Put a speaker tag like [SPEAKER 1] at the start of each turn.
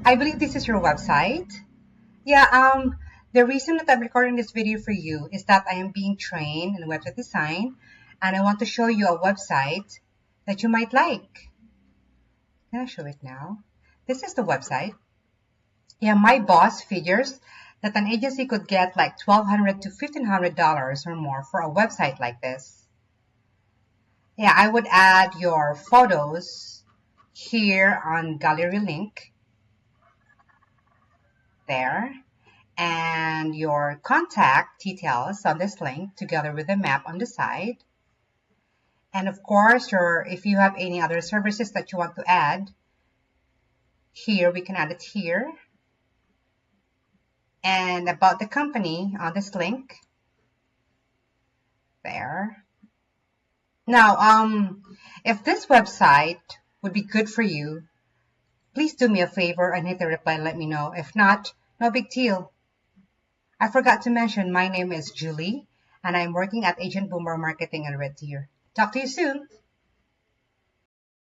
[SPEAKER 1] I believe this is your website. Yeah, the reason that I'm recording this video for you is that I am being trained in website design and I want to show you a website that you might like. Can I show it now? This is the website. Yeah, my boss figures that an agency could get like $1,200 to $1,500 or more for a website like this. Yeah, I would add your photos here on gallery link there, and your contact details on this link together with the map on the side. And of course, if you have any other services that you want to add, here we can add it here. And about the company on this link there. Now, if this website would be good for you, please do me a favor and hit the reply and let me know. If not, no big deal. I forgot to mention my name is Julie and I'm working at Agent Boomer Marketing in Red Deer. Talk to you soon.